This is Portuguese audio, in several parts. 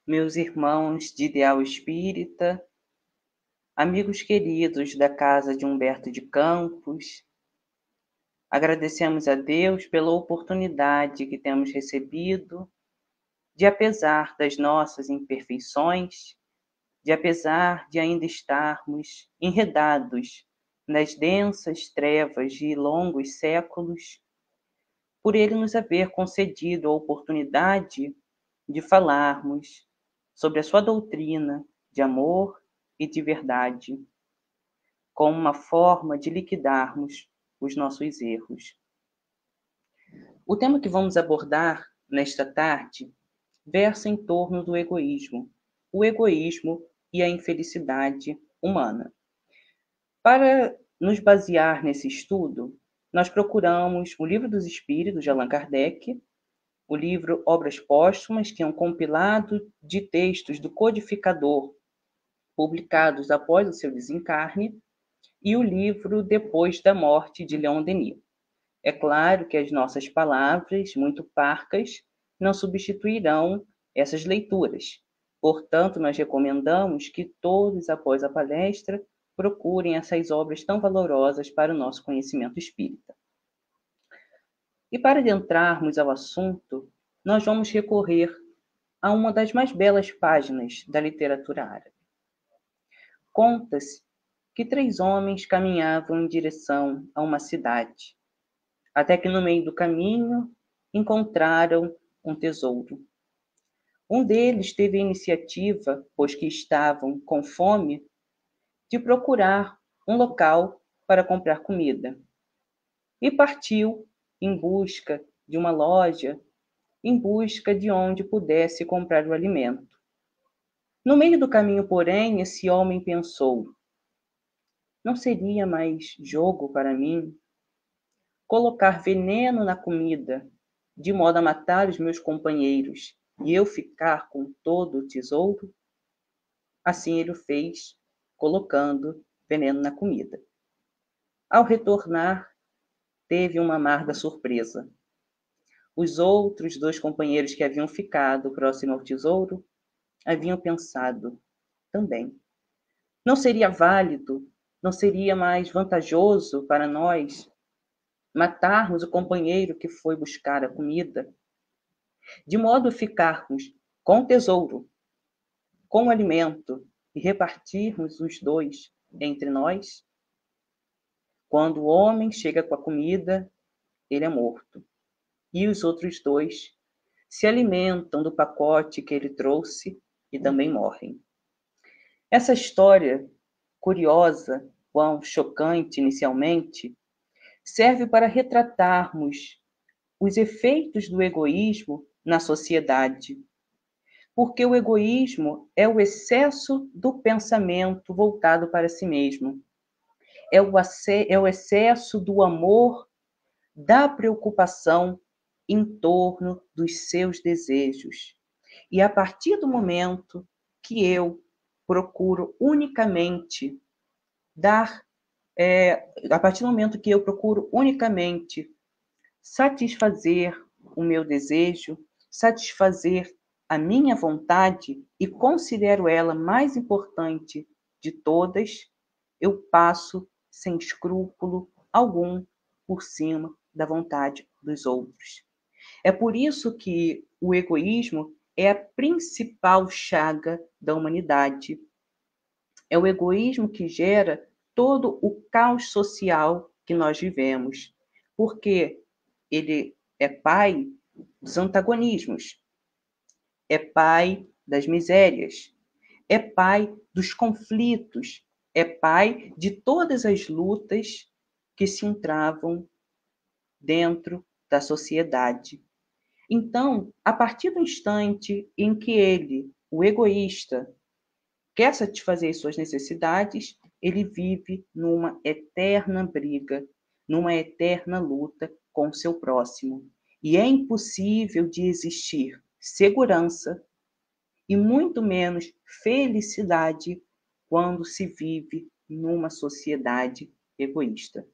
meus irmãos de ideal espírita, amigos queridos da casa de Humberto de Campos, agradecemos a Deus pela oportunidade que temos recebido de, apesar das nossas imperfeições, de apesar de ainda estarmos enredados nas densas trevas de longos séculos, por Ele nos haver concedido a oportunidade de falarmos sobre a sua doutrina de amor e de verdade, como uma forma de liquidarmos os nossos erros. O tema que vamos abordar nesta tarde versa em torno do egoísmo, o egoísmo e a infelicidade humana. Para nos basear nesse estudo, nós procuramos o Livro dos Espíritos, de Allan Kardec, o livro Obras Póstumas, que é um compilado de textos do codificador publicados após o seu desencarne, e o livro Depois da Morte, de Leon Denis. É claro que as nossas palavras, muito parcas, não substituirão essas leituras. Portanto, nós recomendamos que todos, após a palestra, procurem essas obras tão valorosas para o nosso conhecimento espírita. E para adentrarmos ao assunto, nós vamos recorrer a uma das mais belas páginas da literatura árabe. Conta-se que 3 homens caminhavam em direção a uma cidade, até que no meio do caminho encontraram um tesouro. Um deles teve a iniciativa, pois que estavam com fome, de procurar um local para comprar comida. E partiu em busca de uma loja, em busca de onde pudesse comprar o alimento. No meio do caminho, porém, esse homem pensou: não seria mais jogo para mim colocar veneno na comida, de modo a matar os meus companheiros e eu ficar com todo o tesouro? Assim ele o fez, colocando veneno na comida. Ao retornar, teve uma amarga surpresa. Os outros 2 companheiros que haviam ficado próximo ao tesouro haviam pensado também: não seria válido, não seria mais vantajoso para nós matarmos o companheiro que foi buscar a comida, de modo a ficarmos com o tesouro, com o alimento e repartirmos os 2 entre nós? Quando o homem chega com a comida, ele é morto. E os outros 2 se alimentam do pacote que ele trouxe e também morrem. Essa história, curiosa, quão chocante inicialmente, serve para retratarmos os efeitos do egoísmo na sociedade. Porque o egoísmo é o excesso do pensamento voltado para si mesmo. É o excesso do amor, da preocupação em torno dos seus desejos. E a partir do momento que eu procuro unicamente a partir do momento que eu procuro unicamente satisfazer o meu desejo, satisfazer a minha vontade e considero ela mais importante de todas, eu passo sem escrúpulo algum por cima da vontade dos outros. É por isso que o egoísmo é a principal chaga da humanidade. É o egoísmo que gera todo o caos social que nós vivemos, porque ele é pai dos antagonismos, é pai das misérias, é pai dos conflitos, é pai de todas as lutas que se entravam dentro da sociedade. Então, a partir do instante em que ele, o egoísta, quer satisfazer suas necessidades, ele vive numa eterna briga, numa eterna luta com o seu próximo. E é impossível de existir segurança e muito menos felicidade quando se vive numa sociedade egoísta.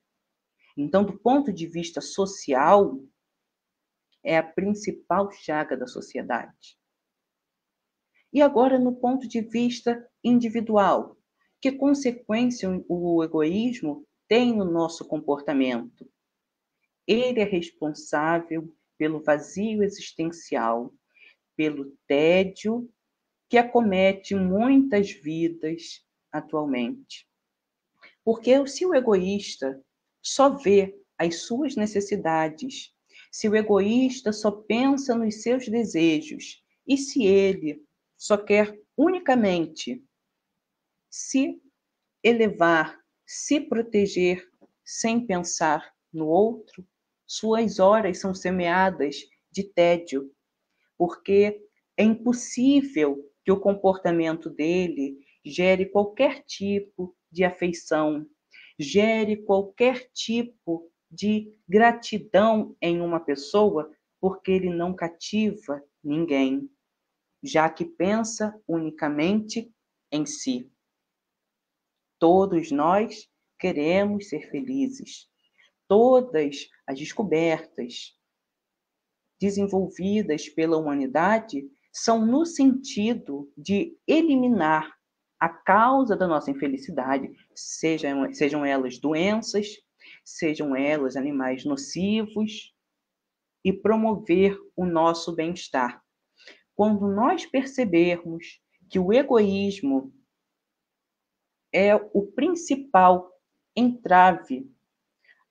Então, do ponto de vista social, é a principal chaga da sociedade. E agora, no ponto de vista individual, que consequência o egoísmo tem no nosso comportamento? Ele é responsável pelo vazio existencial, pelo tédio que acomete muitas vidas atualmente. Porque se o egoísta só vê as suas necessidades, se o egoísta só pensa nos seus desejos, e se ele só quer unicamente se elevar, se proteger, sem pensar no outro, suas horas são semeadas de tédio, porque é impossível que o comportamento dele gere qualquer tipo de afeição, gere qualquer tipo de gratidão em uma pessoa, porque ele não cativa ninguém, já que pensa unicamente em si. Todos nós queremos ser felizes. Todas as descobertas desenvolvidas pela humanidade são no sentido de eliminar a causa da nossa infelicidade, sejam elas doenças, sejam elas animais nocivos, e promover o nosso bem-estar. Quando nós percebermos que o egoísmo é o principal entrave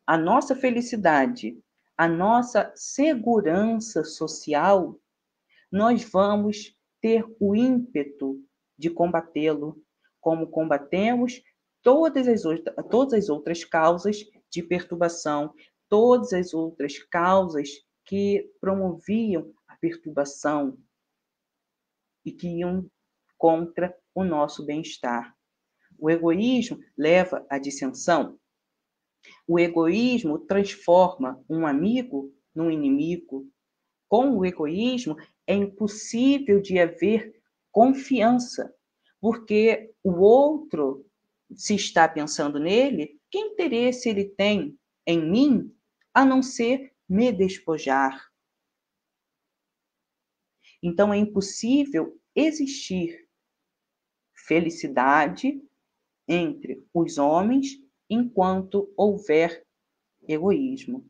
à nossa felicidade, à nossa segurança social, nós vamos ter o ímpeto de combatê-lo, como combatemos todas as outras causas de perturbação, todas as outras causas que promoviam a perturbação e que iam contra o nosso bem-estar. O egoísmo leva à dissensão. O egoísmo transforma um amigo num inimigo. Com o egoísmo, é impossível de haver confiança, porque o outro, se está pensando nele, que interesse ele tem em mim, a não ser me despojar? Então, é impossível existir felicidade entre os homens enquanto houver egoísmo.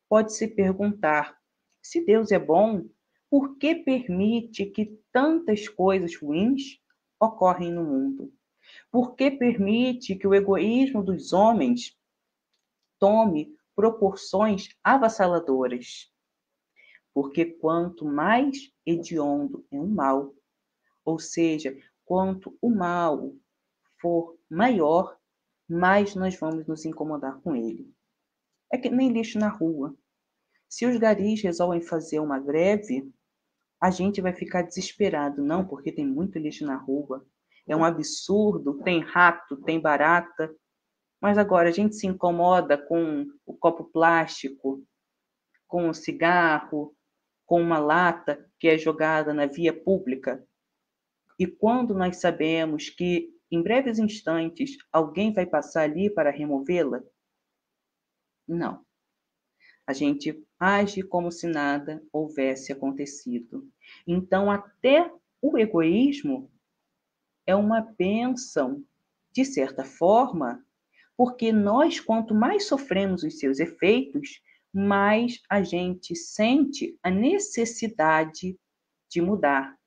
Pode-se perguntar: se Deus é bom, por que permite que tantas coisas ruins ocorrem no mundo? Por que permite que o egoísmo dos homens tome proporções avassaladoras? Porque quanto mais hediondo é o mal, ou seja, quanto o mal for maior, mais nós vamos nos incomodar com ele. É que nem lixo na rua. Se os garis resolvem fazer uma greve, a gente vai ficar desesperado. Não, porque tem muito lixo na rua. É um absurdo, tem rato, tem barata. Mas agora a gente se incomoda com o copo plástico, com o cigarro, com uma lata que é jogada na via pública. E quando nós sabemos que em breves instantes alguém vai passar ali para removê-la? Não. A gente age como se nada houvesse acontecido. Então, até o egoísmo é uma bênção, de certa forma, porque nós, quanto mais sofremos os seus efeitos, mais a gente sente a necessidade de mudar.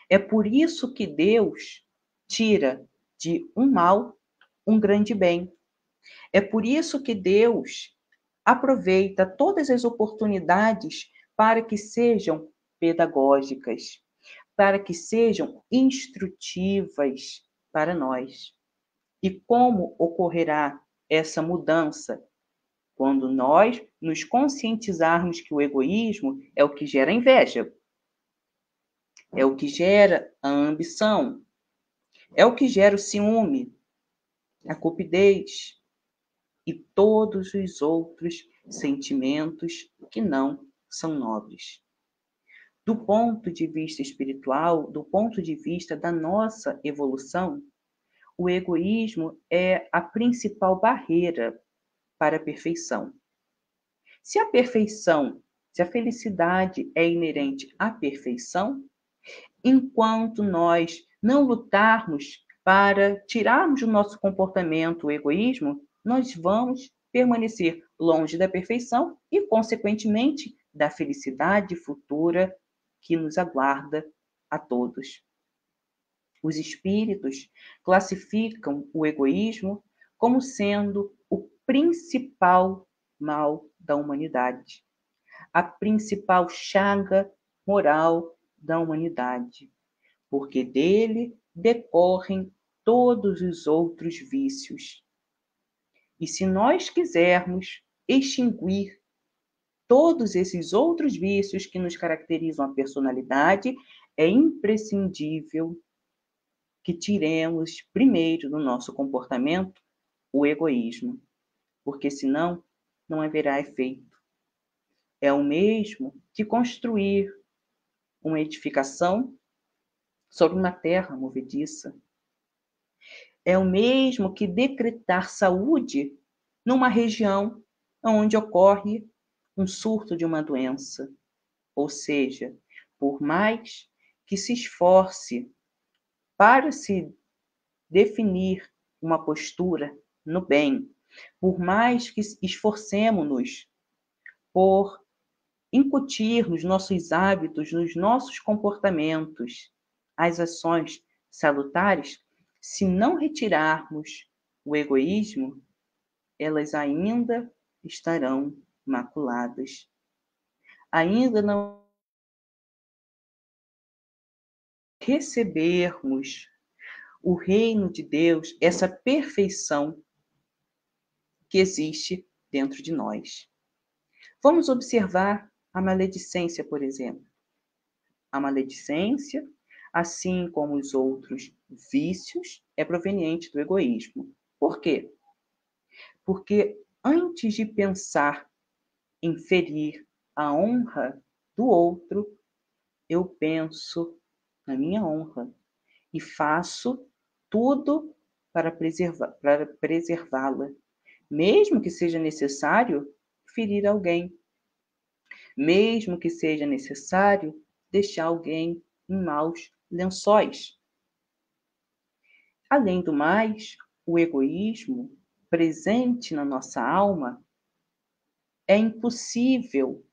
É por isso que Deus tira de um mal um grande bem. É por isso que Deus aproveita todas as oportunidades para que sejam pedagógicas, para que sejam instrutivas para nós. E como ocorrerá essa mudança? Quando nós nos conscientizarmos que o egoísmo é o que gera inveja, é o que gera a ambição, é o que gera o ciúme, a cupidez e todos os outros sentimentos que não são nobres. Do ponto de vista espiritual, do ponto de vista da nossa evolução, o egoísmo é a principal barreira para a perfeição. Se a perfeição, se a felicidade é inerente à perfeição, enquanto nós não lutarmos para tirarmos do nosso comportamento o egoísmo, nós vamos permanecer longe da perfeição e, consequentemente, da felicidade futura que nos aguarda a todos. Os espíritos classificam o egoísmo como sendo o principal mal da humanidade, a principal chaga moral da humanidade, porque dele decorrem todos os outros vícios. E se nós quisermos extinguir todos esses outros vícios que nos caracterizam a personalidade, é imprescindível que tiremos primeiro do nosso comportamento o egoísmo, porque senão não haverá efeito. É o mesmo que construir uma edificação sobre uma terra movediça. É o mesmo que decretar saúde numa região onde ocorre um surto de uma doença. Ou seja, por mais que se esforce para se definir uma postura no bem, por mais que esforcemos-nos por incutir nos nossos hábitos, nos nossos comportamentos, as ações salutares, se não retirarmos o egoísmo, elas ainda estarão maculadas. Ainda não recebermos o reino de Deus, essa perfeição que existe dentro de nós. Vamos observar a maledicência, por exemplo. A maledicência, assim como os outros vícios, é proveniente do egoísmo. Por quê? Porque antes de pensar em ferir a honra do outro, eu penso na minha honra e faço tudo para preservá-la, mesmo que seja necessário ferir alguém, mesmo que seja necessário deixar alguém em maus lençóis. Além do mais, o egoísmo presente na nossa alma, é impossível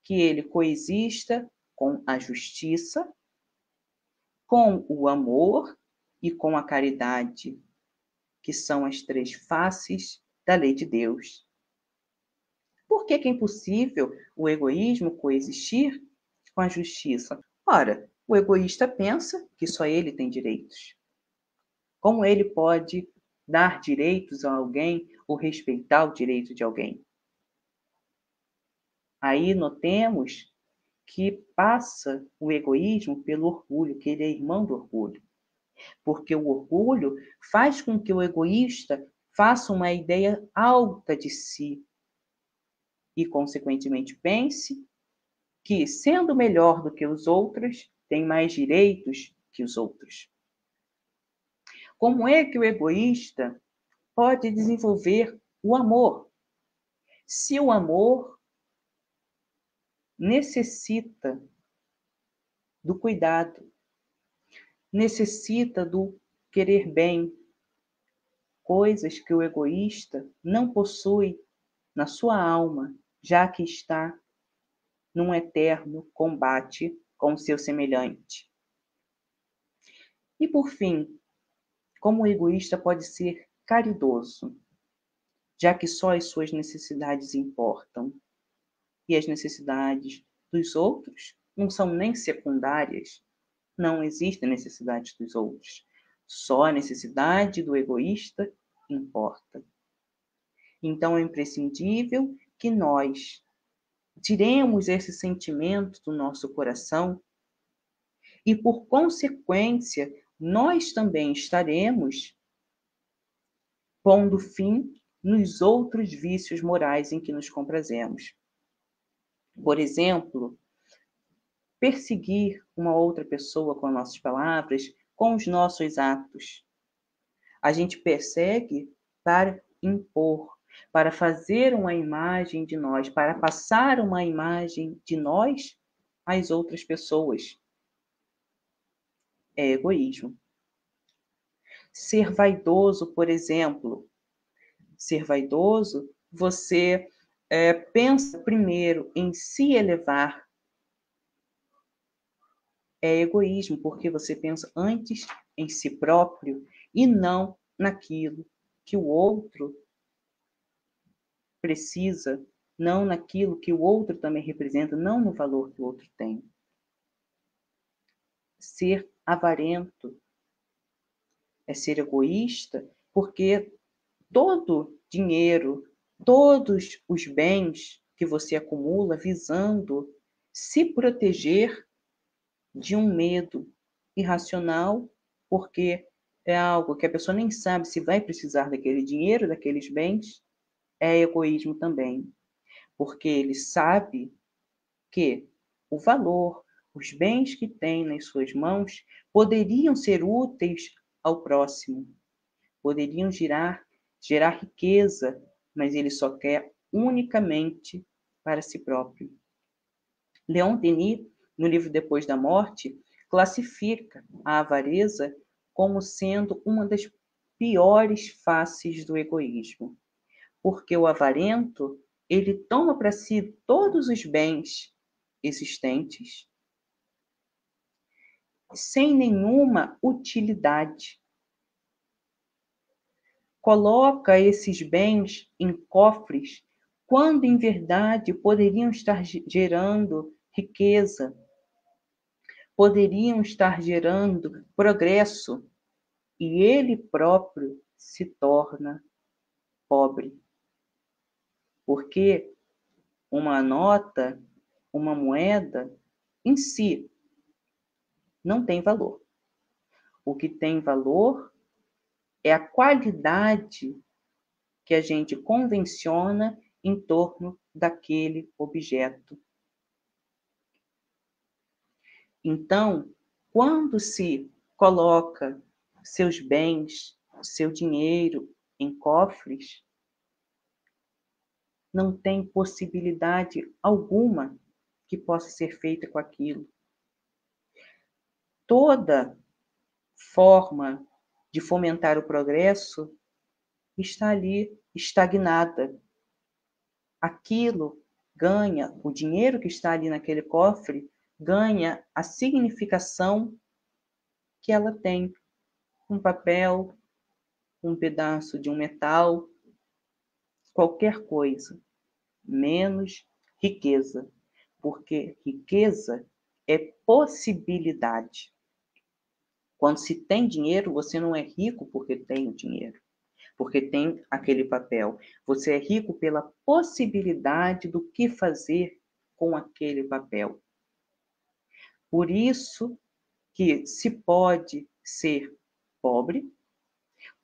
que ele coexista com a justiça, com o amor e com a caridade, que são as três faces da lei de Deus. Por que é impossível o egoísmo coexistir com a justiça? Ora, o egoísta pensa que só ele tem direitos. Como ele pode dar direitos a alguém ou respeitar o direito de alguém? Aí notemos que passa o egoísmo pelo orgulho, que ele é irmão do orgulho. Porque o orgulho faz com que o egoísta faça uma ideia alta de si e, consequentemente, pense que, sendo melhor do que os outros, tem mais direitos que os outros. Como é que o egoísta pode desenvolver o amor? Se o amor necessita do cuidado, necessita do querer bem, coisas que o egoísta não possui na sua alma, já que está num eterno combate com o seu semelhante. E por fim, como o egoísta pode ser caridoso, já que só as suas necessidades importam e as necessidades dos outros não são nem secundárias, não existe necessidade dos outros, só a necessidade do egoísta importa. Então é imprescindível que nós tiremos esse sentimento do nosso coração e, por consequência, nós também estaremos pondo fim nos outros vícios morais em que nos comprazemos. Por exemplo, perseguir uma outra pessoa com as nossas palavras, com os nossos atos. A gente persegue para impor, para fazer uma imagem de nós, para passar uma imagem de nós às outras pessoas. é egoísmo. Ser vaidoso, por exemplo, ser vaidoso, você pensa primeiro em se elevar, é egoísmo, porque você pensa antes em si próprio e não naquilo que o outro precisa, não naquilo que o outro também representa, não no valor que o outro tem. Ser avarento é ser egoísta, porque todo dinheiro, todos os bens que você acumula visando se proteger de um medo irracional, porque é algo que a pessoa nem sabe se vai precisar daquele dinheiro, daqueles bens, é egoísmo também, porque ele sabe que o valor, os bens que tem nas suas mãos poderiam ser úteis ao próximo, poderiam gerar riqueza, mas ele só quer unicamente para si próprio. Leon Denis, no livro Depois da Morte, classifica a avareza como sendo uma das piores faces do egoísmo, porque o avarento, ele toma para si todos os bens existentes sem nenhuma utilidade. Coloca esses bens em cofres, quando em verdade poderiam estar gerando riqueza, poderiam estar gerando progresso, e ele próprio se torna pobre. Porque uma nota, uma moeda, em si, não tem valor. O que tem valor é a qualidade que a gente convenciona em torno daquele objeto. Então, quando se coloca seus bens, seu dinheiro em cofres, não tem possibilidade alguma que possa ser feita com aquilo. Toda forma de fomentar o progresso está ali estagnada. Aquilo ganha, o dinheiro que está ali naquele cofre, ganha a significação que ela tem. Um papel, um pedaço de um metal, qualquer coisa, menos riqueza. Porque riqueza é possibilidade. Quando se tem dinheiro, você não é rico porque tem o dinheiro, porque tem aquele papel. Você é rico pela possibilidade do que fazer com aquele papel. Por isso que se pode ser pobre,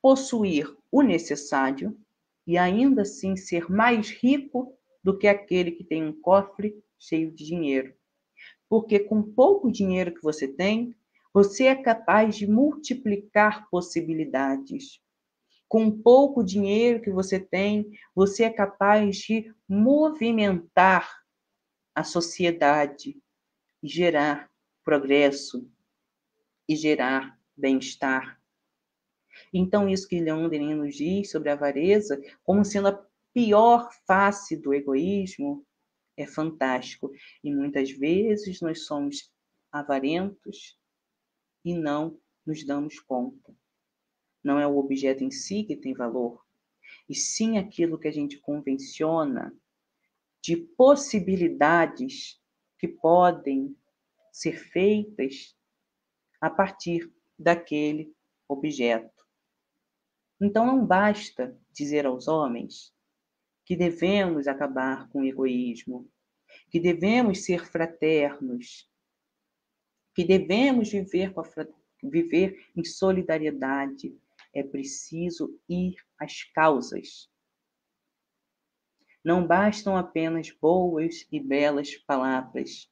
possuir o necessário e ainda assim ser mais rico do que aquele que tem um cofre cheio de dinheiro. Porque com pouco dinheiro que você tem, você é capaz de multiplicar possibilidades. Com pouco dinheiro que você tem, você é capaz de movimentar a sociedade e gerar progresso e gerar bem-estar. Então, isso que Leon Denis nos diz sobre a avareza, como sendo a pior face do egoísmo, é fantástico. E muitas vezes nós somos avarentos e não nos damos conta. Não é o objeto em si que tem valor, e sim aquilo que a gente convenciona de possibilidades que podem ser feitas a partir daquele objeto. Então não basta dizer aos homens que devemos acabar com o egoísmo, que devemos ser fraternos, que devemos viver em solidariedade. É preciso ir às causas. Não bastam apenas boas e belas palavras.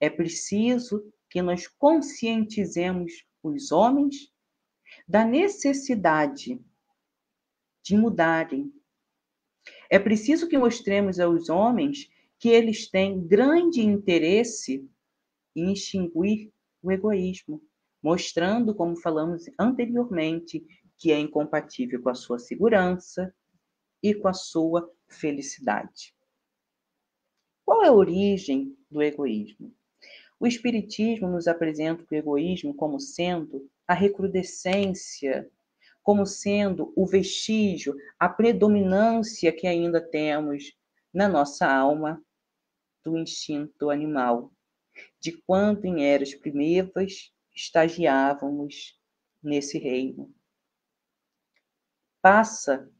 É preciso que nós conscientizemos os homens da necessidade de mudarem. É preciso que mostremos aos homens que eles têm grande interesse em extinguir o egoísmo, mostrando, como falamos anteriormente, que é incompatível com a sua segurança e com a sua felicidade. Qual é a origem do egoísmo? O Espiritismo nos apresenta o egoísmo como sendo a recrudescência, como sendo o vestígio, a predominância que ainda temos na nossa alma do instinto animal, de quando em eras primeiras estagiávamos nesse reino. Passa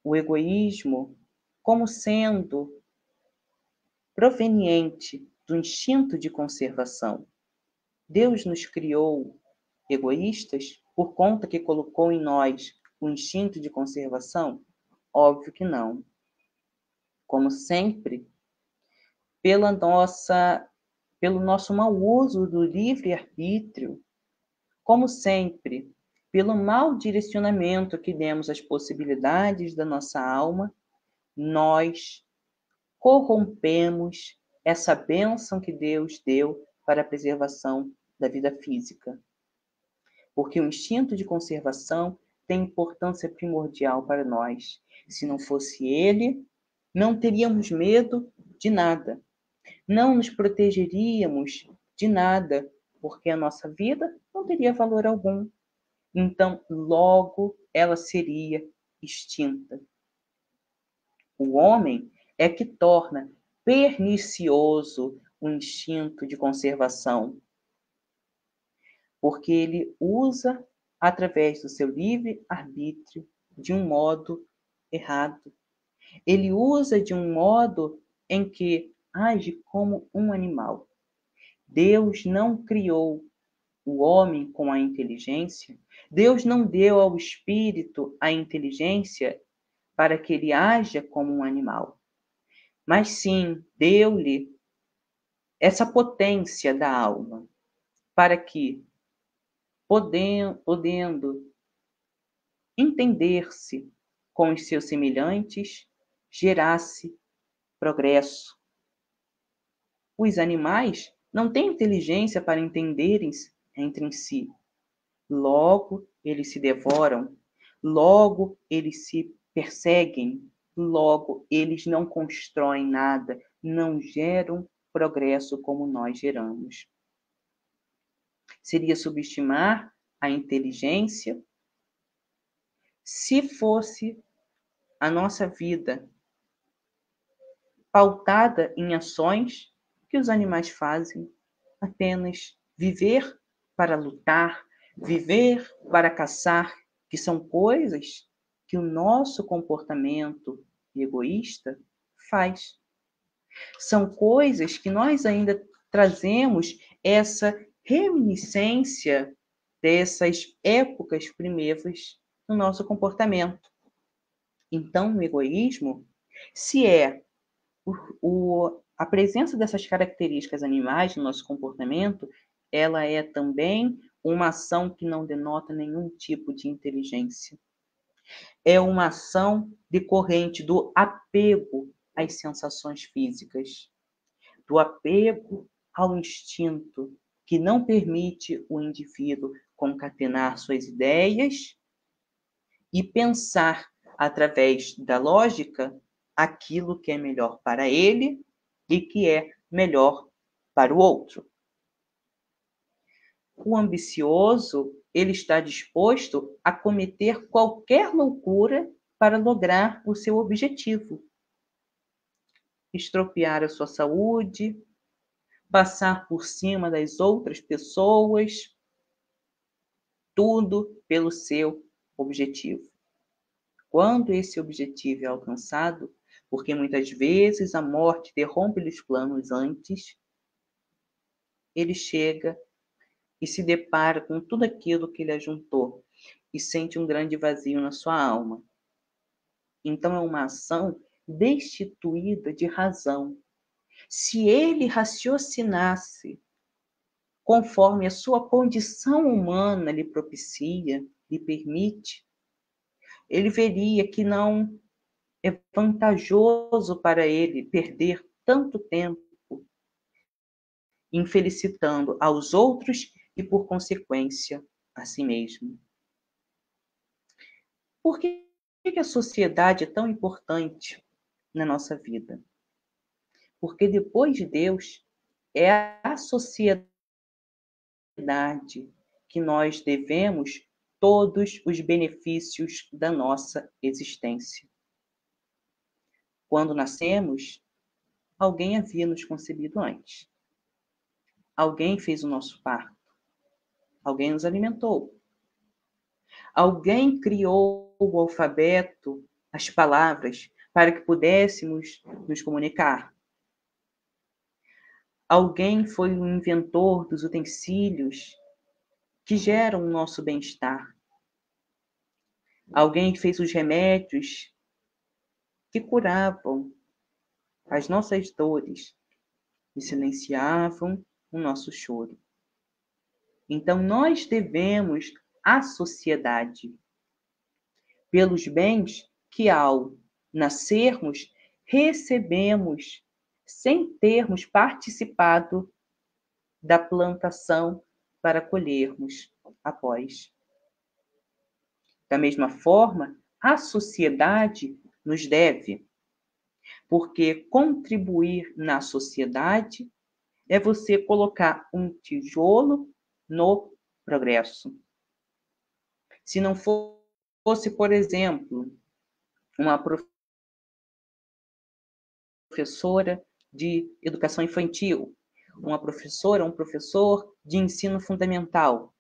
o egoísmo como sendo proveniente do instinto de conservação. Deus nos criou egoístas por conta que colocou em nós o instinto de conservação? Óbvio que não. Como sempre, pelo nosso mau uso do livre-arbítrio, como sempre, pelo mau direcionamento que demos às possibilidades da nossa alma, nós corrompemos essa bênção que Deus deu para a preservação da vida física. Porque o instinto de conservação tem importância primordial para nós. Se não fosse ele, não teríamos medo de nada. Não nos protegeríamos de nada, porque a nossa vida não teria valor algum. Então, logo, ela seria extinta. O homem é que torna pernicioso o instinto de conservação, porque ele usa, através do seu livre-arbítrio, de um modo errado. Ele usa de um modo em que age como um animal. Deus não criou o homem com a inteligência, Deus não deu ao espírito a inteligência para que ele haja como um animal, mas sim deu-lhe essa potência da alma, para que, podendo entender-se com os seus semelhantes, gerasse progresso. Os animais não têm inteligência para entenderem-se entre si. Logo, eles se devoram. Logo, eles se perseguem. Logo, eles não constroem nada, não geram progresso como nós geramos. Seria subestimar a inteligência se fosse a nossa vida pautada em ações que os animais fazem, apenas viver para lutar, viver para caçar, que são coisas que o nosso comportamento egoísta faz. São coisas que nós ainda trazemos essa reminiscência dessas épocas primeiras no nosso comportamento. Então, o egoísmo, se é a presença dessas características animais no nosso comportamento, ela é também uma ação que não denota nenhum tipo de inteligência. É uma ação decorrente do apego às sensações físicas, do apego ao instinto, que não permite o indivíduo concatenar suas ideias e pensar através da lógica aquilo que é melhor para ele e que é melhor para o outro. O ambicioso, ele está disposto a cometer qualquer loucura para lograr o seu objetivo. Estropiar a sua saúde, passar por cima das outras pessoas, tudo pelo seu objetivo. Quando esse objetivo é alcançado, porque muitas vezes a morte derrube os planos antes, ele chega e se depara com tudo aquilo que ele ajuntou e sente um grande vazio na sua alma. Então é uma ação destituída de razão. Se ele raciocinasse conforme a sua condição humana lhe propicia, lhe permite, ele veria que não é vantajoso para ele perder tanto tempo infelicitando aos outros e, por consequência, a si mesmo. Por que a sociedade é tão importante na nossa vida? Porque depois de Deus, é a sociedade que nós devemos todos os benefícios da nossa existência. Quando nascemos, alguém havia nos concebido antes. Alguém fez o nosso parto. Alguém nos alimentou. Alguém criou o alfabeto, as palavras, para que pudéssemos nos comunicar. Alguém foi o inventor dos utensílios que geram o nosso bem-estar. Alguém fez os remédios que curavam as nossas dores e silenciavam o nosso choro. Então, nós devemos à sociedade pelos bens que, ao nascermos, recebemos sem termos participado da plantação para colhermos após. Da mesma forma, a sociedade nos deve, porque contribuir na sociedade é você colocar um tijolo no progresso. Se não fosse, por exemplo, uma professora de educação infantil, uma professora, um professor de ensino fundamental,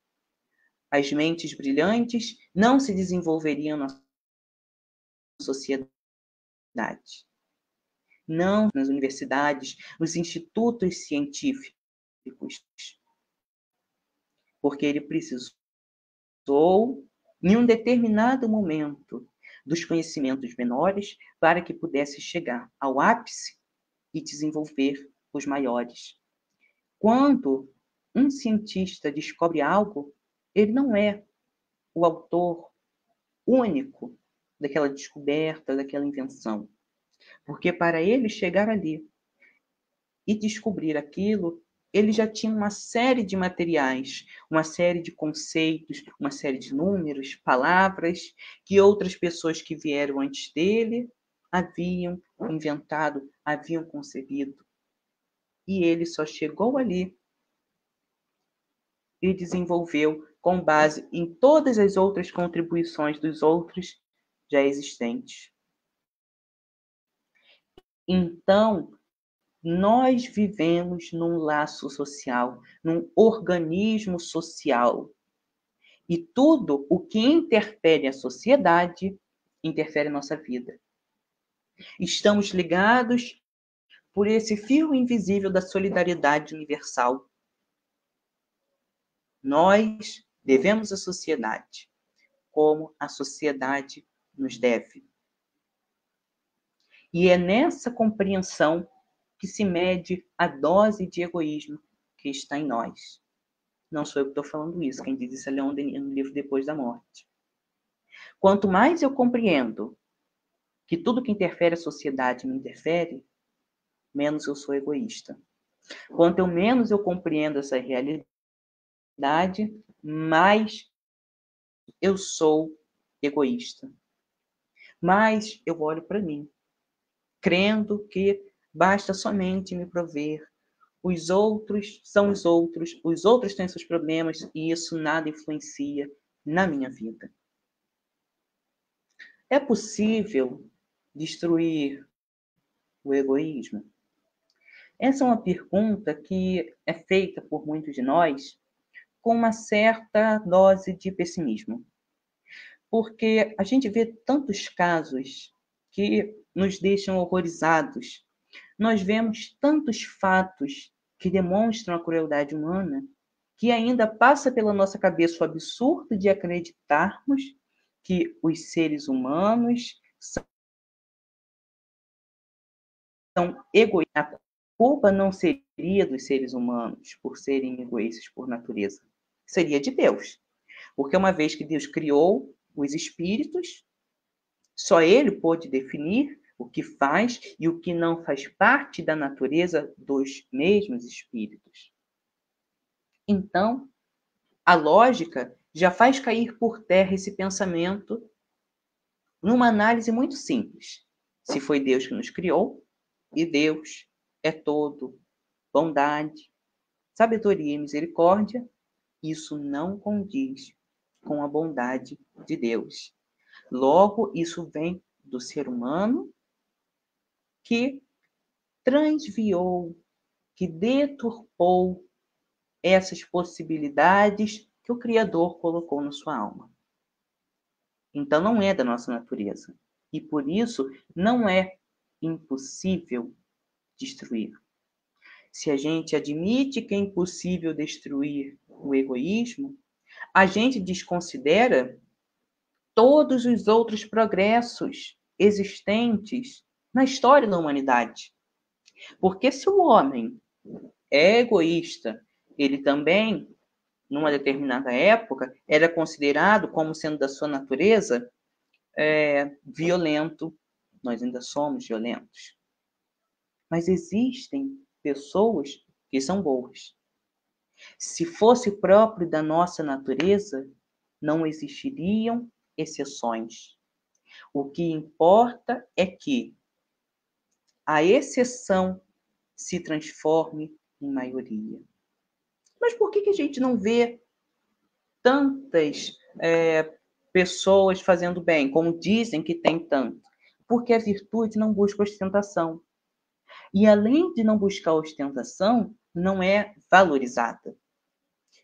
as mentes brilhantes não se desenvolveriam na sociedade. Não nas universidades, nos institutos científicos, porque ele precisou, em um determinado momento, dos conhecimentos menores para que pudesse chegar ao ápice e desenvolver os maiores. Quando um cientista descobre algo, ele não é o autor único daquela descoberta, daquela invenção. Porque para ele chegar ali e descobrir aquilo, ele já tinha uma série de materiais, uma série de conceitos, uma série de números, palavras, que outras pessoas que vieram antes dele haviam inventado, haviam concebido. E ele só chegou ali e desenvolveu com base em todas as outras contribuições dos outros já existentes. Então, nós vivemos num laço social, num organismo social. E tudo o que interfere a sociedade, interfere a nossa vida. Estamos ligados por esse fio invisível da solidariedade universal. Nós devemos à sociedade, como a sociedade nos deve. E é nessa compreensão que se mede a dose de egoísmo que está em nós. Não sou eu que estou falando isso, quem diz isso é Leon Denis no livro Depois da Morte. Quanto mais eu compreendo que tudo que interfere a sociedade me interfere, menos eu sou egoísta. Quanto menos eu compreendo essa realidade, mais eu sou egoísta. Mais eu olho para mim, crendo que basta somente me prover. Os outros são os outros têm seus problemas e isso nada influencia na minha vida. É possível destruir o egoísmo? Essa é uma pergunta que é feita por muitos de nós com uma certa dose de pessimismo. Porque a gente vê tantos casos que nos deixam horrorizados. Nós vemos tantos fatos que demonstram a crueldade humana que ainda passa pela nossa cabeça o absurdo de acreditarmos que os seres humanos são egoístas. A culpa não seria dos seres humanos por serem egoístas por natureza. Seria de Deus. Porque uma vez que Deus criou os espíritos, só ele pôde definir o que faz e o que não faz parte da natureza dos mesmos espíritos. Então, A lógica já faz cair por terra esse pensamento numa análise muito simples. Se foi Deus que nos criou, e Deus é todo bondade, sabedoria e misericórdia, isso não condiz com a bondade de Deus. Logo, isso vem do ser humano que transviou, que deturpou essas possibilidades que o Criador colocou na sua alma. Então, não é da nossa natureza. E por isso, não é impossível destruir. Se a gente admite que é impossível destruir o egoísmo, a gente desconsidera todos os outros progressos existentes na história da humanidade. Porque se o homem é egoísta, ele também, numa determinada época, era considerado como sendo da sua natureza violento. Nós ainda somos violentos. Mas existem pessoas que são boas. Se fosse próprio da nossa natureza, não existiriam exceções. O que importa é que a exceção se transforme em maioria. Mas por que a gente não vê tantas pessoas fazendo bem, como dizem que tem tanto? Porque a virtude não busca ostentação. E além de não buscar ostentação, não é valorizada.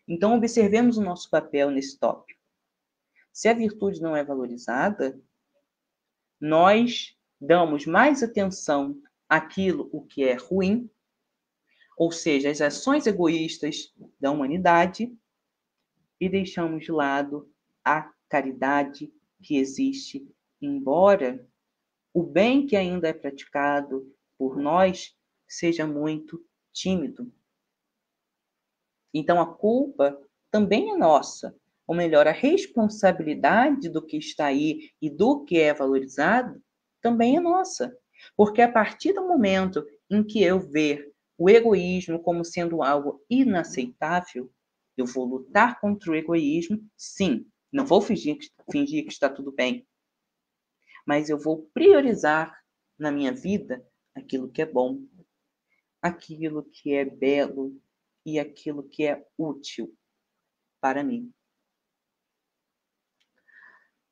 Então, observemos o nosso papel nesse tópico. Se a virtude não é valorizada, nós damos mais atenção àquilo o que é ruim, ou seja, as ações egoístas da humanidade, e deixamos de lado a caridade que existe, embora o bem que ainda é praticado por nós seja muito tímido. Então a culpa também é nossa, ou melhor, a responsabilidade do que está aí e do que é valorizado também é nossa. Porque a partir do momento em que eu ver o egoísmo como sendo algo inaceitável, eu vou lutar contra o egoísmo, sim. Não vou fingir que está tudo bem. Mas eu vou priorizar na minha vida aquilo que é bom, aquilo que é belo e aquilo que é útil para mim.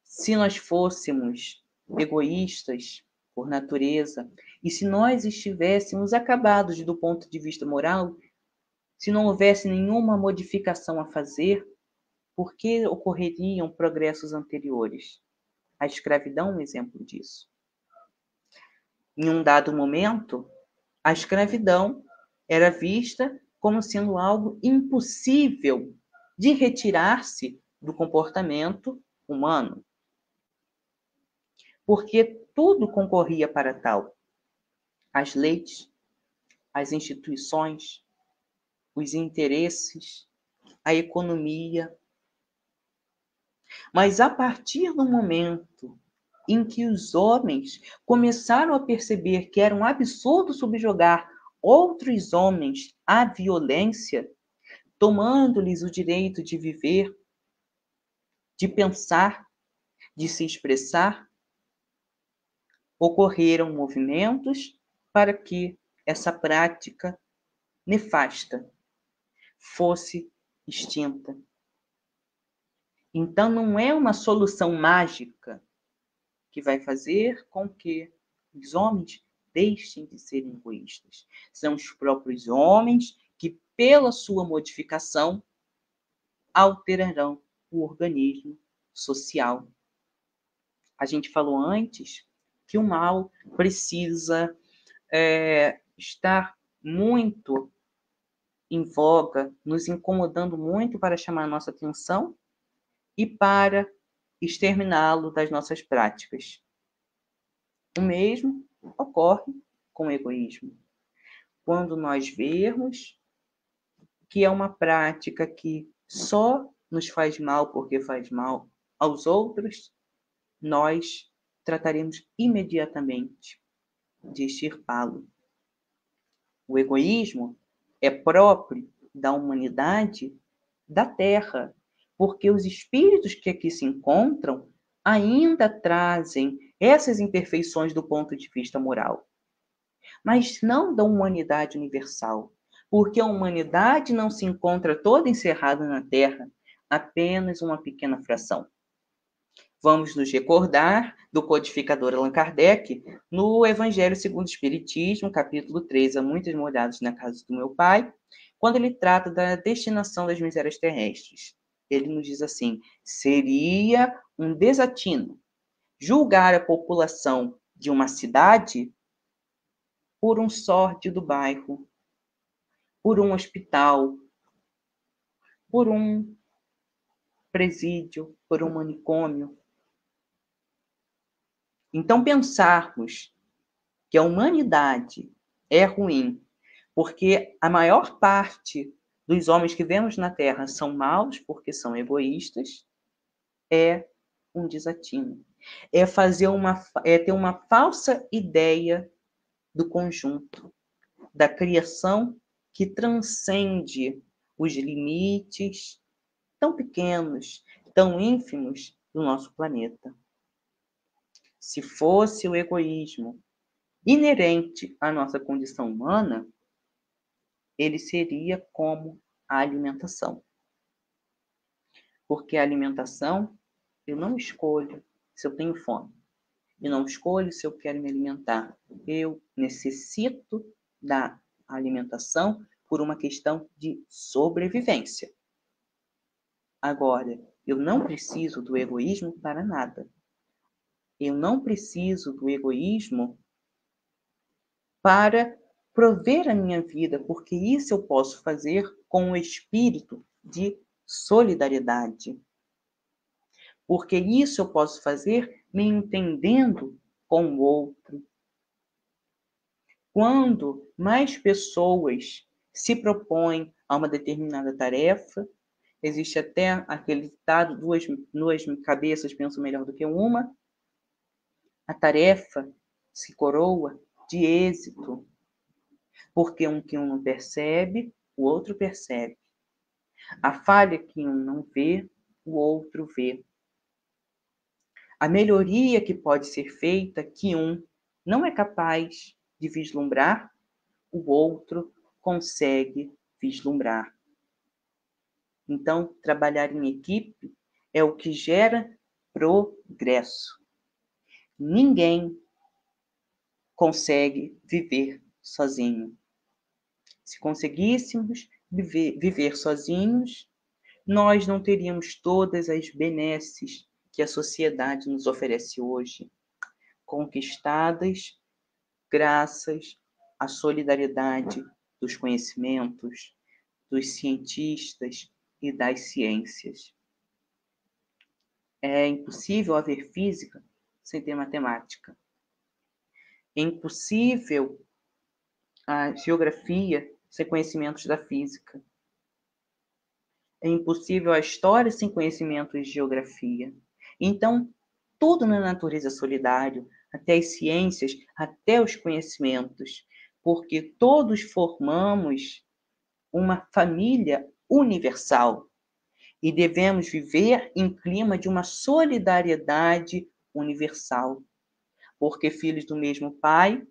Se nós fôssemos egoístas por natureza, e se nós estivéssemos acabados do ponto de vista moral, se não houvesse nenhuma modificação a fazer, por que ocorreriam progressos anteriores? A escravidão é um exemplo disso. Em um dado momento, a escravidão era vista como sendo algo impossível de retirar-se do comportamento humano, porque tudo concorria para tal. As leis, as instituições, os interesses, a economia. Mas a partir do momento em que os homens começaram a perceber que era um absurdo subjugar outros homens à violência, tomando-lhes o direito de viver, de pensar, de se expressar, ocorreram movimentos para que essa prática nefasta fosse extinta. Então, não é uma solução mágica que vai fazer com que os homens deixem de serem egoístas. São os próprios homens que, pela sua modificação, alterarão o organismo social. A gente falou antes que o mal precisa estar muito em voga, nos incomodando muito para chamar a nossa atenção e para exterminá-lo das nossas práticas. O mesmo ocorre com o egoísmo. Quando nós vermos que é uma prática que só nos faz mal porque faz mal aos outros, nós trataremos imediatamente de extirpá-lo. O egoísmo é próprio da humanidade da Terra, porque os espíritos que aqui se encontram ainda trazem essas imperfeições do ponto de vista moral, mas não da humanidade universal, porque a humanidade não se encontra toda encerrada na Terra, apenas uma pequena fração. Vamos nos recordar do codificador Allan Kardec no Evangelho segundo o Espiritismo, capítulo 3, Há muitas molhadas na casa do meu pai, quando ele trata da destinação das misérias terrestres. Ele nos diz assim: seria um desatino julgar a população de uma cidade por um sórdido bairro, por um hospital, por um presídio, por um manicômio. Então, pensarmos que a humanidade é ruim, porque a maior parte dos homens que vemos na Terra são maus porque são egoístas, é um desatino. É ter uma falsa ideia do conjunto, da criação que transcende os limites tão pequenos, tão ínfimos do nosso planeta. Se fosse o egoísmo inerente à nossa condição humana, ele seria como a alimentação. Porque a alimentação, eu não escolho se eu tenho fome. Eu não escolho se eu quero me alimentar. Eu necessito da alimentação por uma questão de sobrevivência. Agora, eu não preciso do egoísmo para nada. Eu não preciso do egoísmo para prover a minha vida, porque isso eu posso fazer com o espírito de solidariedade. Porque isso eu posso fazer me entendendo com o outro. Quando mais pessoas se propõem a uma determinada tarefa, existe até aquele ditado, duas cabeças pensam melhor do que uma, a tarefa se coroa de êxito, porque que um não percebe, o outro percebe. A falha que um não vê, o outro vê. A melhoria que pode ser feita, que um não é capaz de vislumbrar, o outro consegue vislumbrar. Então, trabalhar em equipe é o que gera progresso. Ninguém consegue viver sozinho. Se conseguíssemos viver sozinhos, nós não teríamos todas as benesses que a sociedade nos oferece hoje, conquistadas graças à solidariedade dos conhecimentos, dos cientistas e das ciências. É impossível haver física sem ter matemática. É impossível a geografia sem conhecimentos da física. É impossível a história sem conhecimentos de geografia. Então, tudo na natureza é solidário, até as ciências, até os conhecimentos, porque todos formamos uma família universal e devemos viver em clima de uma solidariedade universal, porque filhos do mesmo Pai,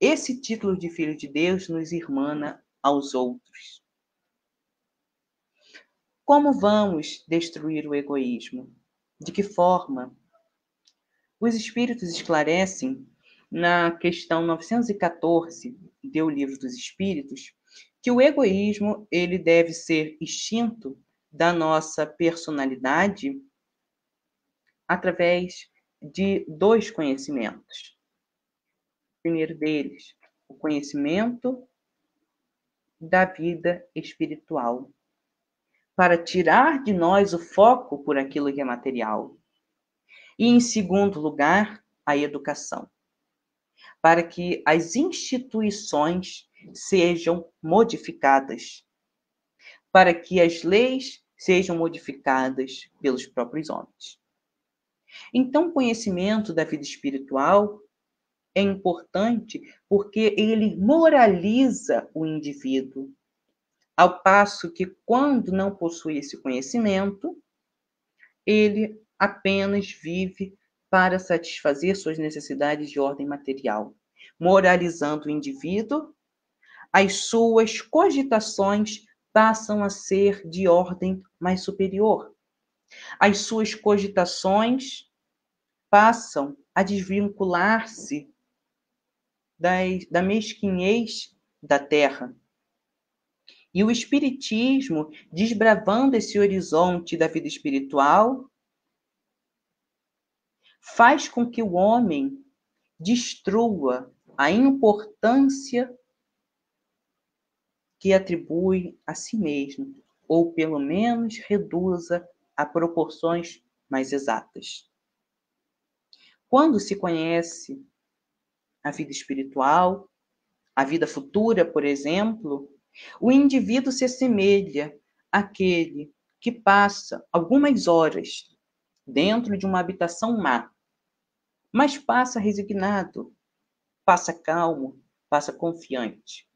esse título de filho de Deus nos irmana aos outros. Como vamos destruir o egoísmo? De que forma? Os Espíritos esclarecem na questão 914 do Livro dos Espíritos que o egoísmo ele deve ser extinto da nossa personalidade através de dois conhecimentos. O primeiro deles, o conhecimento da vida espiritual, para tirar de nós o foco por aquilo que é material. E, em segundo lugar, a educação, para que as instituições sejam modificadas, para que as leis sejam modificadas pelos próprios homens. Então, o conhecimento da vida espiritual é importante porque ele moraliza o indivíduo, ao passo que, quando não possui esse conhecimento, ele apenas vive para satisfazer suas necessidades de ordem material, moralizando o indivíduo. As suas cogitações passam a ser de ordem mais superior. As suas cogitações passam a desvincular-se da mesquinhez da terra. E o Espiritismo, desbravando esse horizonte da vida espiritual, faz com que o homem destrua a importância que atribui a si mesmo, ou pelo menos reduza a proporções mais exatas. Quando se conhece a vida espiritual, a vida futura, por exemplo, o indivíduo se assemelha àquele que passa algumas horas dentro de uma habitação má, mas passa resignado, passa calmo, passa confiante,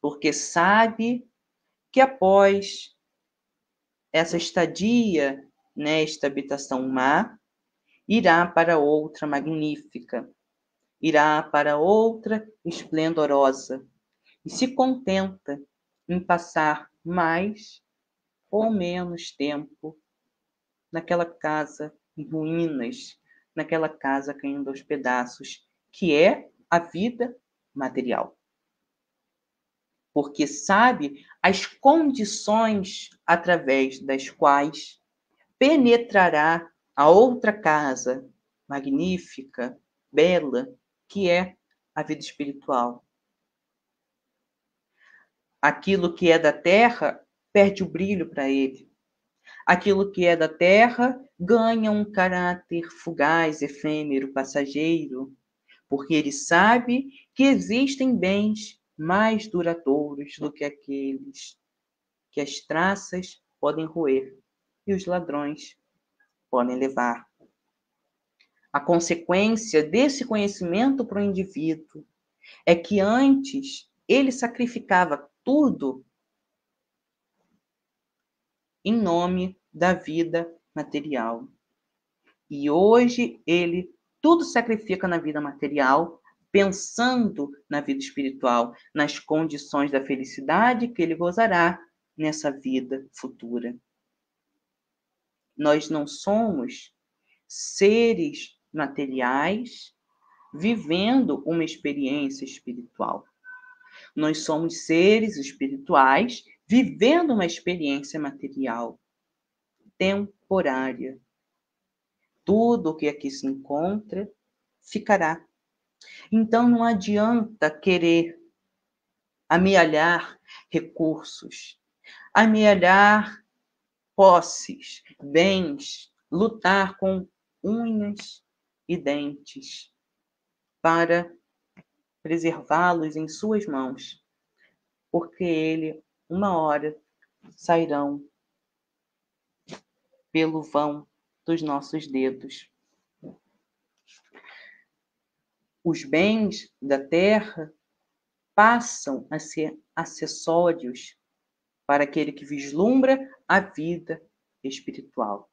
porque sabe que após essa estadia nesta habitação má, irá para outra magnífica, irá para outra esplendorosa, e se contenta em passar mais ou menos tempo naquela casa em ruínas, naquela casa caindo aos pedaços, que é a vida material. Porque sabe as condições através das quais penetrará a outra casa magnífica, bela, que é a vida espiritual. Aquilo que é da terra perde o brilho para ele. Aquilo que é da terra ganha um caráter fugaz, efêmero, passageiro, porque ele sabe que existem bens mais duradouros do que aqueles que as traças podem roer e os ladrões podem levar. A consequência desse conhecimento para o indivíduo é que antes ele sacrificava tudo em nome da vida material. E hoje ele tudo sacrifica na vida material, pensando na vida espiritual, nas condições da felicidade que ele gozará nessa vida futura. Nós não somos seres materiais vivendo uma experiência espiritual. Nós somos seres espirituais vivendo uma experiência material, temporária. Tudo o que aqui se encontra ficará. Então não adianta querer amealhar recursos, amealhar posses, bens, lutar com unhas e dentes para preservá-los em suas mãos, porque ele, uma hora, sairão pelo vão dos nossos dedos. Os bens da terra passam a ser acessórios para aquele que vislumbra a vida espiritual.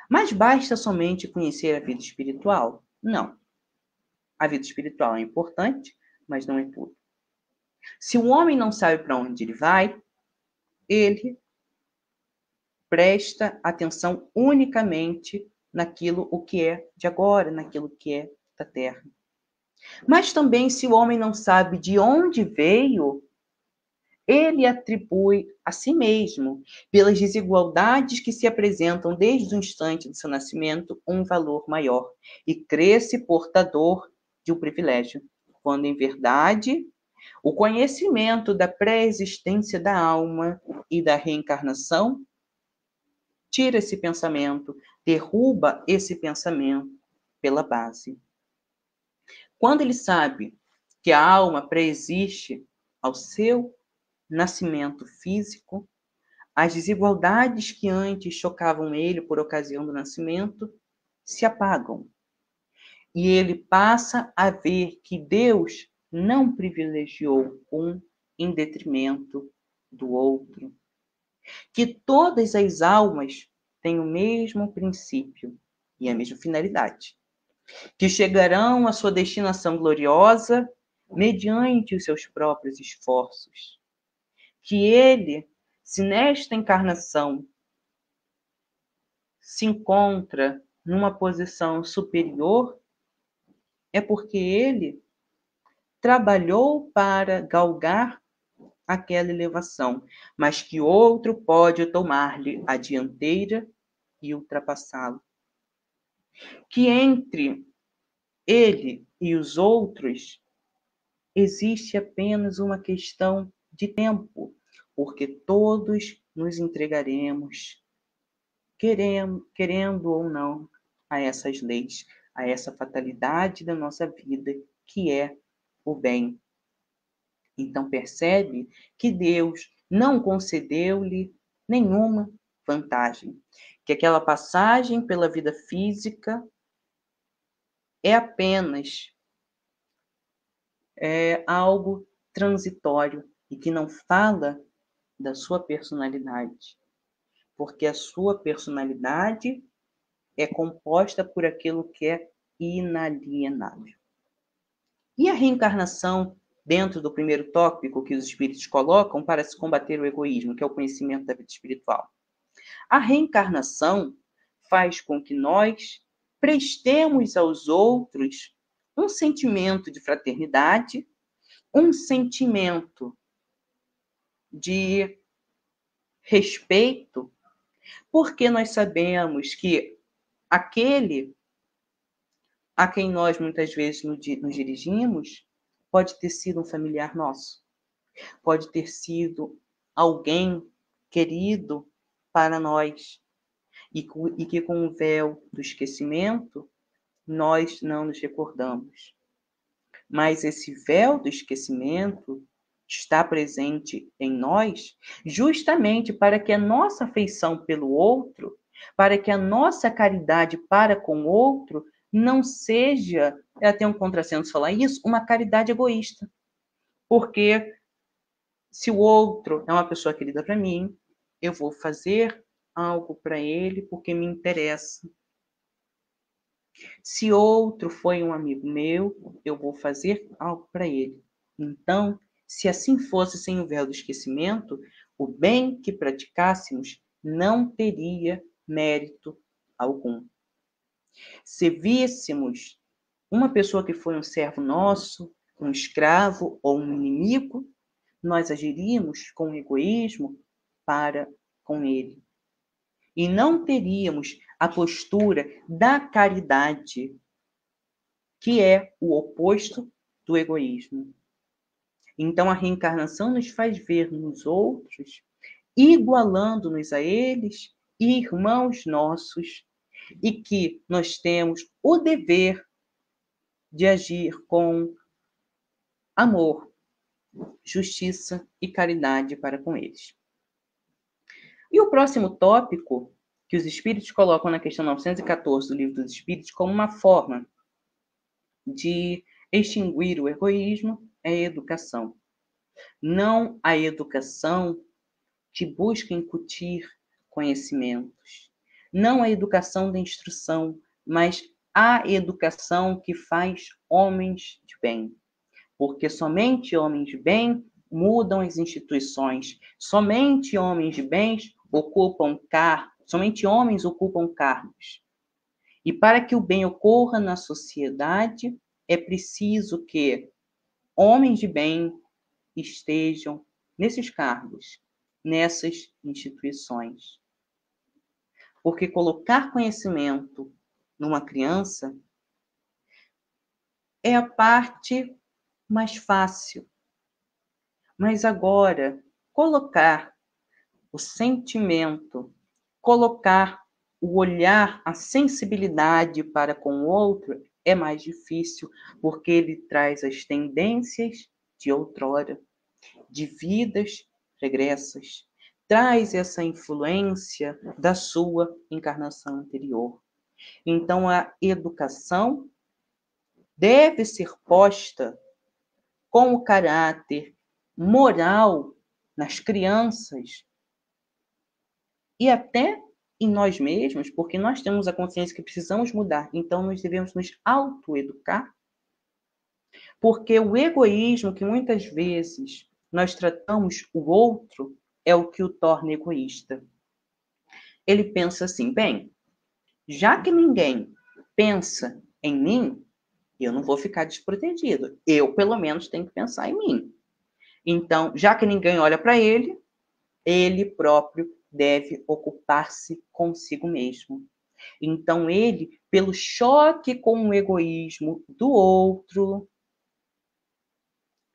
Mas basta somente conhecer a vida espiritual? Não. A vida espiritual é importante, mas não é tudo. Se o homem não sabe para onde ele vai, ele presta atenção unicamente naquilo o que é de agora, naquilo que é da terra. Mas também, se o homem não sabe de onde veio, ele atribui a si mesmo, pelas desigualdades que se apresentam desde o instante do seu nascimento, um valor maior e cresce portador de um privilégio, quando, em verdade, o conhecimento da pré-existência da alma e da reencarnação tira esse pensamento, derruba esse pensamento pela base. Quando ele sabe que a alma pré-existe ao seu nascimento físico, as desigualdades que antes chocavam ele por ocasião do nascimento se apagam. E ele passa a ver que Deus não privilegiou um em detrimento do outro. Que todas as almas têm o mesmo princípio e a mesma finalidade, que chegarão à sua destinação gloriosa mediante os seus próprios esforços. Que ele, se nesta encarnação se encontra numa posição superior, é porque ele trabalhou para galgar aquela elevação, mas que outro pode tomar-lhe a dianteira e ultrapassá-lo. Que entre ele e os outros existe apenas uma questão de tempo, porque todos nos entregaremos, querendo ou não, a essas leis, a essa fatalidade da nossa vida, que é o bem. Então percebe que Deus não concedeu-lhe nenhuma vantagem, que aquela passagem pela vida física é apenas algo transitório e que não fala da sua personalidade, porque a sua personalidade é composta por aquilo que é inalienável. E a reencarnação, dentro do primeiro tópico que os espíritos colocam para se combater o egoísmo, que é o conhecimento da vida espiritual. A reencarnação faz com que nós prestemos aos outros um sentimento de fraternidade, um sentimento de respeito, porque nós sabemos que aquele a quem nós muitas vezes nos dirigimos pode ter sido um familiar nosso, pode ter sido alguém querido para nós, e que com o véu do esquecimento nós não nos recordamos. Mas esse véu do esquecimento está presente em nós justamente para que a nossa afeição pelo outro, para que a nossa caridade para com o outro não seja, é até um contrassenso falar isso, uma caridade egoísta. Porque se o outro é uma pessoa querida para mim, eu vou fazer algo para ele porque me interessa. Se outro foi um amigo meu, eu vou fazer algo para ele. Então, se assim fosse sem o véu do esquecimento, o bem que praticássemos não teria mérito algum. Se víssemos uma pessoa que foi um servo nosso, um escravo ou um inimigo, nós agiríamos com egoísmo para com ele. E não teríamos a postura da caridade, que é o oposto do egoísmo. Então, a reencarnação nos faz ver nos outros, igualando-nos a eles, irmãos nossos, e que nós temos o dever de agir com amor, justiça e caridade para com eles. E o próximo tópico que os espíritos colocam na questão 914 do Livro dos Espíritos como uma forma de extinguir o egoísmo é a educação. Não a educação que busca incutir conhecimentos. Não a educação da instrução, mas a educação que faz homens de bem. Porque somente homens de bem mudam as instituições. Somente homens de bem ocupam cargos. Somente homens ocupam cargos. E para que o bem ocorra na sociedade, é preciso que homens de bem estejam nesses cargos, nessas instituições. Porque colocar conhecimento numa criança é a parte mais fácil. Mas agora, colocar o sentimento, colocar o olhar, a sensibilidade para com o outro é mais difícil, porque ele traz as tendências de outrora, de vidas regressas, traz essa influência da sua encarnação anterior. Então, a educação deve ser posta com o caráter moral nas crianças e até em nós mesmos, porque nós temos a consciência que precisamos mudar, então nós devemos nos autoeducar, porque o egoísmo que muitas vezes nós tratamos o outro é o que o torna egoísta. Ele pensa assim, bem, já que ninguém pensa em mim, eu não vou ficar desprotegido. Eu, pelo menos, tenho que pensar em mim. Então, já que ninguém olha para ele, ele próprio deve ocupar-se consigo mesmo. Então, ele, pelo choque com o egoísmo do outro,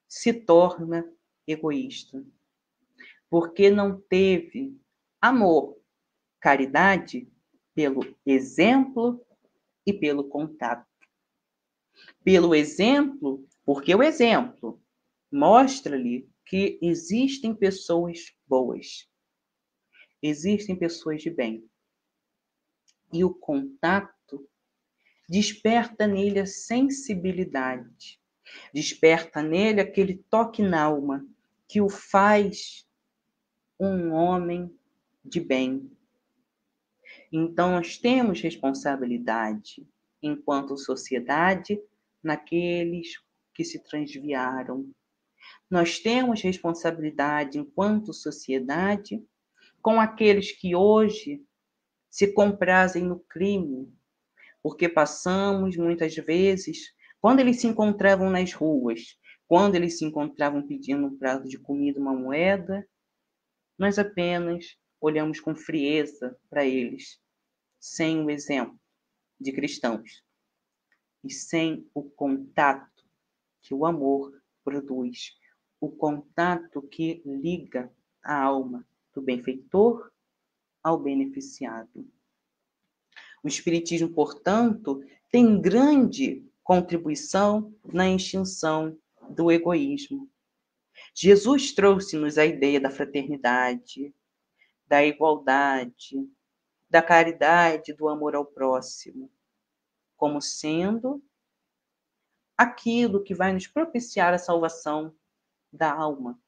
se torna egoísta. Porque não teve amor, caridade, pelo exemplo e pelo contato. Pelo exemplo, porque o exemplo mostra-lhe que existem pessoas boas, existem pessoas de bem. E o contato desperta nele a sensibilidade, desperta nele aquele toque na alma que o faz um homem de bem. Então, nós temos responsabilidade, enquanto sociedade, naqueles que se transviaram. Nós temos responsabilidade, enquanto sociedade, com aqueles que hoje se comprazem no crime, porque passamos, muitas vezes, quando eles se encontravam nas ruas, quando eles se encontravam pedindo um prato de comida, uma moeda, nós apenas olhamos com frieza para eles, sem o exemplo de cristãos e sem o contato que o amor produz, o contato que liga a alma do benfeitor ao beneficiado. O Espiritismo, portanto, tem grande contribuição na extinção do egoísmo. Jesus trouxe-nos a ideia da fraternidade, da igualdade, da caridade, do amor ao próximo, como sendo aquilo que vai nos propiciar a salvação da alma,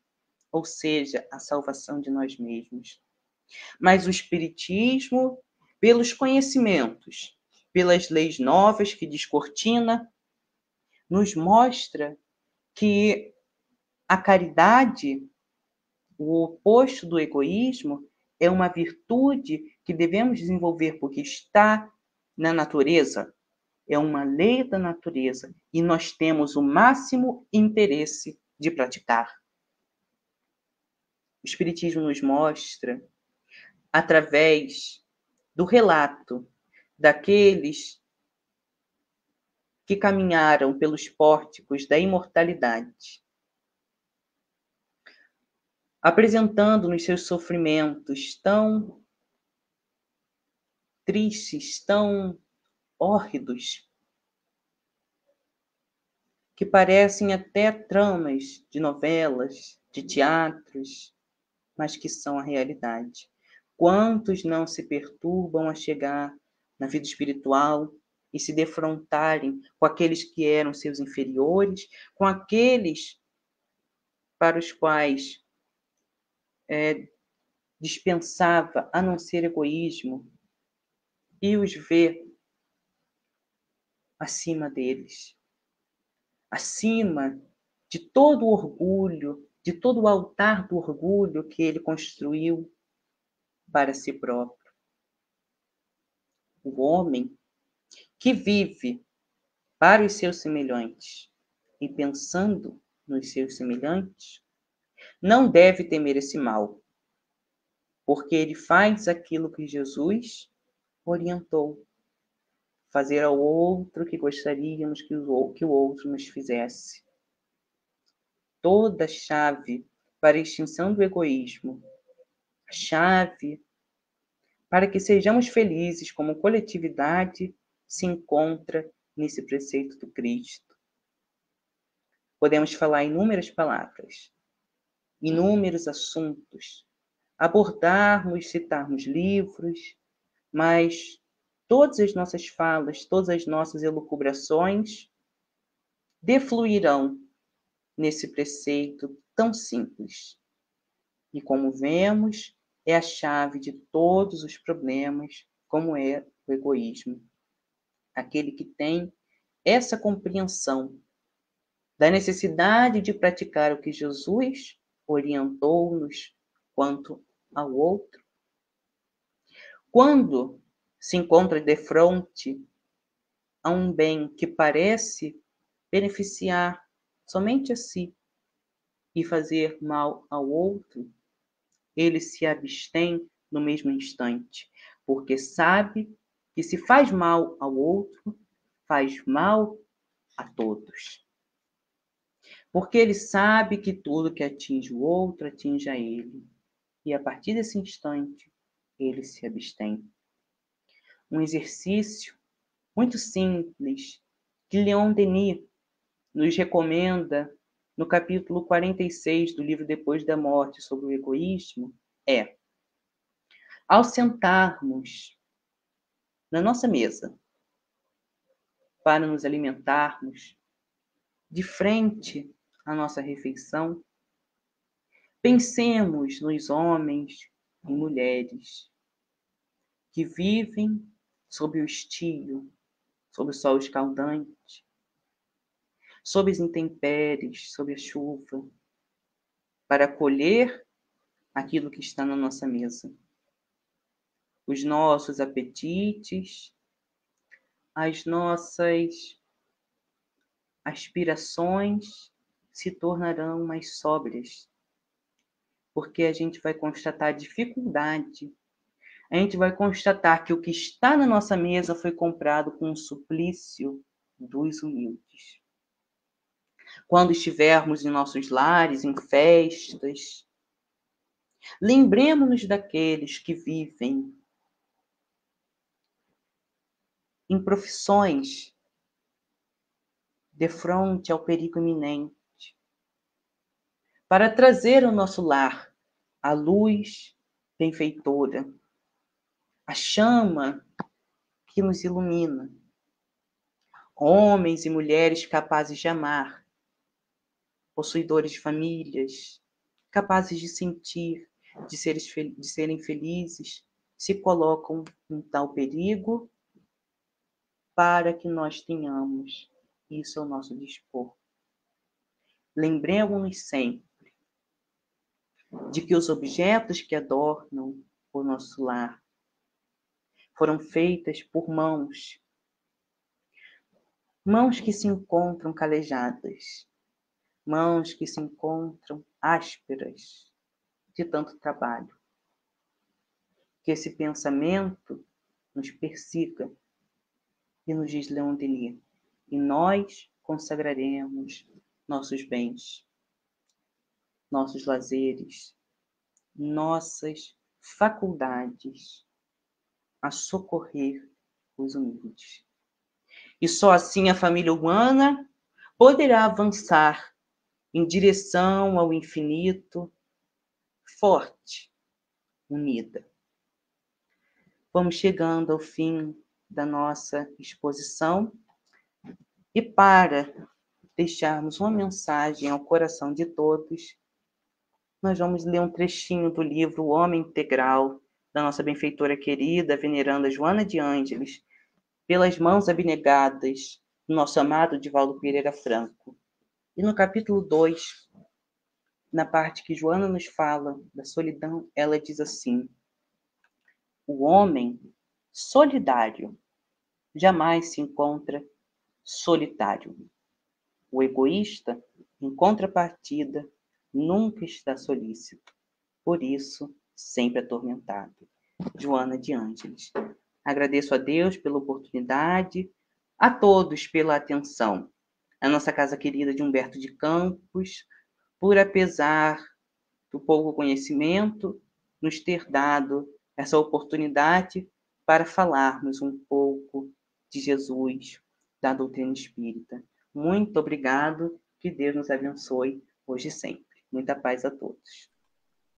ou seja, a salvação de nós mesmos. Mas o Espiritismo, pelos conhecimentos, pelas leis novas que descortina, nos mostra que a caridade, o oposto do egoísmo, é uma virtude que devemos desenvolver porque está na natureza, é uma lei da natureza e nós temos o máximo interesse de praticar. O Espiritismo nos mostra, através do relato daqueles que caminharam pelos pórticos da imortalidade, apresentando-nos seus sofrimentos tão tristes, tão hórridos, que parecem até tramas de novelas, de teatros, mas que são a realidade. Quantos não se perturbam a chegar na vida espiritual e se defrontarem com aqueles que eram seus inferiores, com aqueles para os quais dispensava a não ser egoísmo, e os vê acima deles, acima de todo o orgulho, de todo o altar do orgulho que ele construiu para si próprio. O homem que vive para os seus semelhantes e pensando nos seus semelhantes, não deve temer esse mal, porque ele faz aquilo que Jesus orientou, fazer ao outro que gostaríamos que o outro nos fizesse. Toda chave para a extinção do egoísmo, a chave para que sejamos felizes como coletividade, se encontra nesse preceito do Cristo. Podemos falar inúmeras palavras, inúmeros assuntos, abordarmos, citarmos livros, mas todas as nossas falas, todas as nossas elucubrações defluirão nesse preceito tão simples. E como vemos, é a chave de todos os problemas, como é o egoísmo. Aquele que tem essa compreensão da necessidade de praticar o que Jesus orientou-nos quanto ao outro, quando se encontra defronte a um bem que parece beneficiar somente a si e fazer mal ao outro, ele se abstém no mesmo instante, porque sabe que se faz mal ao outro, faz mal a todos. Porque ele sabe que tudo que atinge o outro atinge a ele. E a partir desse instante, ele se abstém. Um exercício muito simples que Leon Denis nos recomenda no capítulo 46 do livro Depois da Morte, sobre o egoísmo, é: ao sentarmos na nossa mesa para nos alimentarmos, de frente à nossa refeição, pensemos nos homens e mulheres que vivem sob o estio, sob o sol escaldante, sob as intempéries, sob a chuva, para colher aquilo que está na nossa mesa. Os nossos apetites, as nossas aspirações se tornarão mais sóbrias, porque a gente vai constatar dificuldade, a gente vai constatar que o que está na nossa mesa foi comprado com o suplício dos humildes. Quando estivermos em nossos lares, em festas, lembremos-nos daqueles que vivem em profissões defronte ao perigo iminente, para trazer ao nosso lar a luz benfeitora, a chama que nos ilumina. Homens e mulheres capazes de amar, possuidores de famílias, capazes de sentir, de serem felizes, se colocam em tal perigo para que nós tenhamos isso ao nosso dispor. Lembremos-nos sempre de que os objetos que adornam o nosso lar foram feitas por mãos que se encontram calejadas, mãos que se encontram ásperas de tanto trabalho. Que esse pensamento nos persiga, e nos diz Leon Denis, e nós consagraremos nossos bens, nossos lazeres, nossas faculdades a socorrer os humildes. E só assim a família humana poderá avançar em direção ao infinito, forte, unida. Vamos chegando ao fim da nossa exposição e para deixarmos uma mensagem ao coração de todos, nós vamos ler um trechinho do livro O Homem Integral, da nossa benfeitora querida, veneranda Joana de Ângeles, pelas mãos abnegadas do nosso amado Divaldo Pereira Franco. E no capítulo 2, na parte que Joana nos fala da solidão, ela diz assim: o homem solidário jamais se encontra solitário. O egoísta, em contrapartida, nunca está solícito. Por isso, sempre atormentado. Joana de Ângeles. Agradeço a Deus pela oportunidade, a todos pela atenção. A nossa casa querida de Humberto de Campos, por apesar do pouco conhecimento, nos ter dado essa oportunidade para falarmos um pouco de Jesus, da doutrina espírita. Muito obrigado, que Deus nos abençoe hoje e sempre. Muita paz a todos.